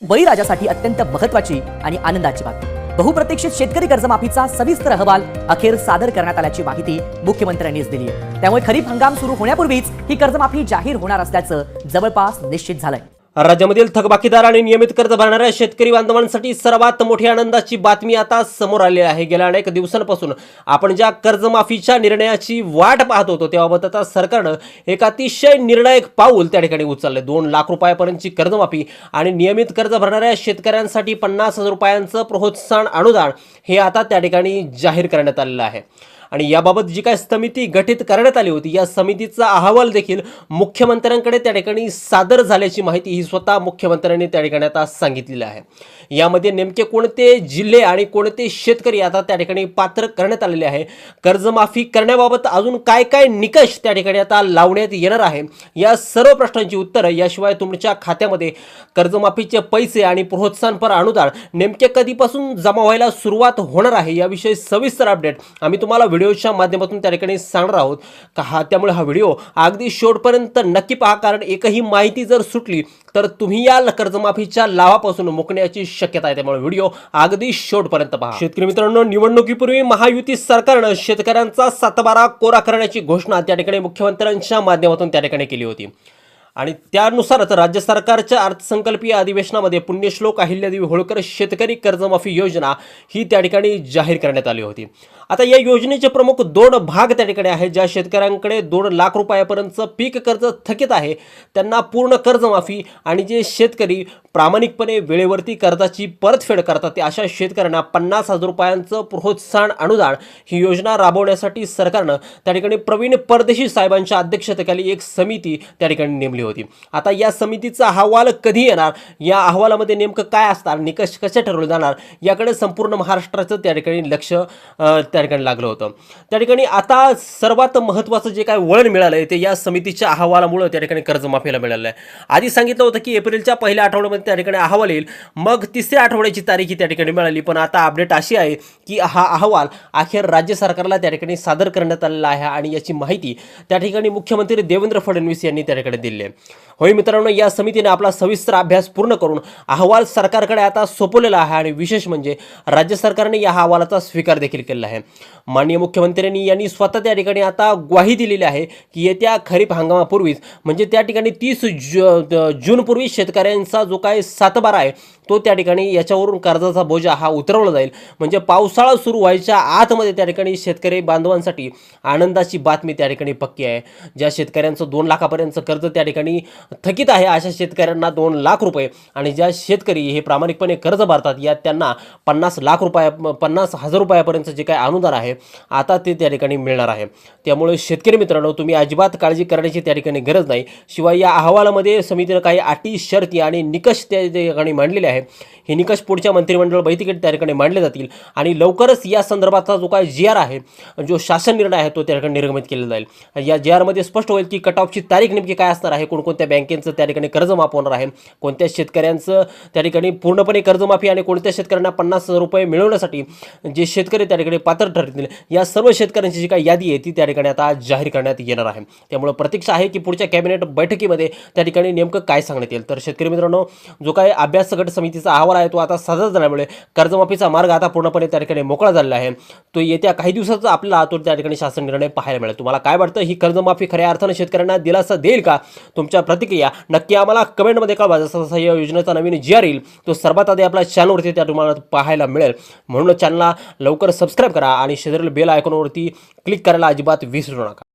बळीराजासाठी अत्यंत महत्त्वाची आणि आनंदाची बातमी. बहुप्रतीक्षित शेतकरी कर्जमाफीचा सविस्तर अहवाल अखेर सादर करण्यात आल्याची माहिती मुख्यमंत्र्यांनीच दिली आहे. त्यामुळे खरीप हंगाम सुरू होण्यापूर्वीच ही कर्जमाफी जाहीर होणार असल्याचं जवळपास निश्चित झालंय. राज्यामधील थकबाकीदार आणि नियमित कर्ज भरणाऱ्या शेतकरी बांधवांसाठी सर्वात मोठी आनंदाची बातमी आता समोर आली आहे. गेल्या अनेक दिवसांपासून आपण ज्या कर्जमाफीच्या निर्णयाची वाट पाहत होतो त्याबाबत आता सरकारनं एक अतिशय निर्णायक पाऊल त्या ठिकाणी उचलले. 2 लाख रुपयापर्यंतची कर्जमाफी आणि नियमित कर्ज भरणाऱ्या शेतकऱ्यांसाठी 50,000 रुपयांचं प्रोत्साहन अनुदान हे आता त्या ठिकाणी जाहीर करण्यात आलेलं आहे. आणि याबाबत जी काय समिती गठीत करण्यात आली होती या समितीचा अहवाल देखील मुख्यमंत्र्यांकडे त्या ठिकाणी सादर झाल्याची माहिती ही स्वतः मुख्यमंत्र्यांनी त्या ठिकाणी आता सांगितलेली आहे. यामध्ये नेमके कोणते जिल्हे आणि कोणते शेतकरी आता त्या ठिकाणी पात्र करण्यात आलेले आहे, कर्जमाफी करण्याबाबत अजून काय काय निकष त्या ठिकाणी आता लावण्यात येणार आहे, या सर्व प्रश्नांची उत्तरं, याशिवाय तुमच्या खात्यामध्ये कर्जमाफीचे पैसे आणि प्रोत्साहनपर अनुदान नेमके कधीपासून जमा व्हायला सुरुवात होणार आहे याविषयी सविस्तर अपडेट आम्ही तुम्हाला व्हिडिओच्या माध्यमातून त्या ठिकाणी सांगणार आहोत का. त्यामुळे हा व्हिडिओ अगदी शेवटपर्यंत नक्की पहा, कारण एकही माहिती जर सुटली तर तुम्ही या कर्जमाफीच्या लाभापासून मुकण्याची शक्यता आहे. त्यामुळे व्हिडिओ अगदी शेवटपर्यंत पहा. शेतकरी मित्रांनो, निवडणुकीपूर्वी महायुती सरकारनं शेतकऱ्यांचा 7/12 कोरा करण्याची घोषणा त्या ठिकाणी मुख्यमंत्र्यांच्या माध्यमातून त्या ठिकाणी केली होती. आणि त्यानुसारच राज्य सरकारच्या अर्थसंकल्पीय अधिवेशनामध्ये पुण्यश्लोक अहिल्यादेवी होळकर शेतकरी कर्जमाफी योजना ही त्या ठिकाणी जाहीर करण्यात आली होती. आता या योजनेचे प्रमुख 2 भाग त्या ठिकाणी आहेत. ज्या शेतकऱ्यांकडे 2 लाख रुपयापर्यंतचं पीक कर्ज थकीत आहे त्यांना पूर्ण कर्जमाफी, आणि जे शेतकरी प्रामाणिकपणे वेळेवरती कर्जाची परतफेड करतात ते अशा शेतकऱ्यांना 50,000 रुपयांचं प्रोत्साहन अनुदान ही योजना राबवण्यासाठी सरकारनं त्या ठिकाणी प्रवीण परदेशी साहेबांच्या अध्यक्षतेखाली एक समिती त्या ठिकाणी नेमली होती. आता या समितीचा अहवाल कधी येणार, या अहवालामध्ये नेमकं काय असणार, निकष कसे ठरवले जाणार, याकडे संपूर्ण महाराष्ट्राचं त्या ठिकाणी लक्ष त्या ठिकाणी लागलं होतं. त्या ठिकाणी आता सर्वात महत्त्वाचं जे काय वळण मिळालं आहे ते या समितीच्या अहवालामुळे त्या ठिकाणी कर्जमाफीला मिळालं आहे. आधी सांगितलं होतं की एप्रिलच्या पहिल्या आठवड्यामध्ये त्या ठिकाणी अहवाल येईल, मग 3ऱ्या आठवड्याची तारीख त्या ठिकाणी मिळाली. पण आता अपडेट अशी आहे की हा अहवाल अखेर राज्य सरकारला त्या ठिकाणी सादर करण्यात आलेला आहे आणि याची माहिती त्या ठिकाणी मुख्यमंत्री देवेंद्र फडणवीस यांनी त्या ठिकाणी दिली आहे. होय मित्रांनो, या समितीने आपला सविस्तर अभ्यास पूर्ण करून अहवाल सरकारकडे आता सोपवलेला आहे आणि विशेष म्हणजे राज्य सरकारने या अहवालाचा स्वीकार देखील केलेला आहे. माननीय मुख्यमंत्र्यांनी यांनी स्वतः त्या ठिकाणी आता ग्वाही दिलेली आहे की येत्या खरीप हंगामापूर्वीच म्हणजे त्या ठिकाणी 30 जूनपूर्वी शेतकऱ्यांचा जो काय 7/12 आहे तो त्या ठिकाणी याच्यावरून कर्जाचा बोजा हा उतरवला जाईल. म्हणजे पावसाळा सुरू व्हायच्या आतमध्ये त्या ठिकाणी शेतकरी बांधवांसाठी आनंदाची बातमी त्या ठिकाणी पक्की आहे. ज्या शेतकऱ्यांचं 2 लाखापर्यंतचं कर्ज त्या ठिकाणी थकीत आहे अशा शेतकऱ्यांना 2 लाख रुपये, आणि ज्या शेतकरी हे प्रामाणिकपणे कर्ज भरतात या त्यांना 50,000 रुपयापर्यंत जे काय अनुदान आहे आता ते त्या ठिकाणी मिळणार आहे. त्यामुळे शेतकरी मित्रांनो, तुम्ही अजिबात काळजी करण्याची त्या ठिकाणी गरज नाही. शिवाय या अहवालामध्ये समितीने काही अटी, शर्ती आणि निकष त्या ठिकाणी मांडलेले आहेत. हे निकष पुढच्या मंत्रिमंडळ बैठकीत त्या ठिकाणी मांडले जातील आणि लवकरच या संदर्भातचा जो काय GR आहे, जो शासन निर्णय आहे तो त्या ठिकाणी निर्गमित केला जाईल. या GR मध्ये स्पष्ट होईल की कट ऑफची तारीख नेमकी काय असणार आहे, कोणकोणत्या बँकेचं त्या ठिकाणी कर्ज माफ होणार आहे, कोणत्या शेतकऱ्यांचं त्या ठिकाणी पूर्णपणे कर्जमाफी आणि कोणत्या शेतकऱ्यांना 50,000 रुपये मिळवण्यासाठी जे शेतकरी त्या ठिकाणी पात्र ठरतील या सर्व शेतकऱ्यांची जी काही यादी आहे ती त्या ठिकाणी आता जाहीर करण्यात येणार आहे. त्यामुळे प्रतीक्षा आहे की पुढच्या कॅबिनेट बैठकीमध्ये त्या ठिकाणी नेमकं काय सांगण्यात येईल. तर शेतकरी मित्रांनो, जो काही अभ्यास गट समितीचा अहवाल आहे तो आता सादर झाल्यामुळे कर्जमाफीचा मार्ग आता पूर्णपणे त्या ठिकाणी मोकळा झालेला आहे. तो येत्या काही दिवसाचा आपल्याला तो त्या ठिकाणी शासन निर्णय पाहायला मिळेल. तुम्हाला काय वाटतं, ही कर्जमाफी खऱ्या अर्थाने शेतकऱ्यांना दिलासा देईल का? तुमच्या प्रतिक्रिया नक्की आम्हाला कमेंटमध्ये कळवा. जसं या योजनेचा नवीन GR येईल तो सर्वात आधी आपल्या चॅनलवरती त्या तुम्हाला पाहायला मिळेल. म्हणून चॅनलला लवकर सबस्क्राईब करा आणि शेजारील बेल आयकॉनवरती क्लिक करायला अजिबात विसरू नका.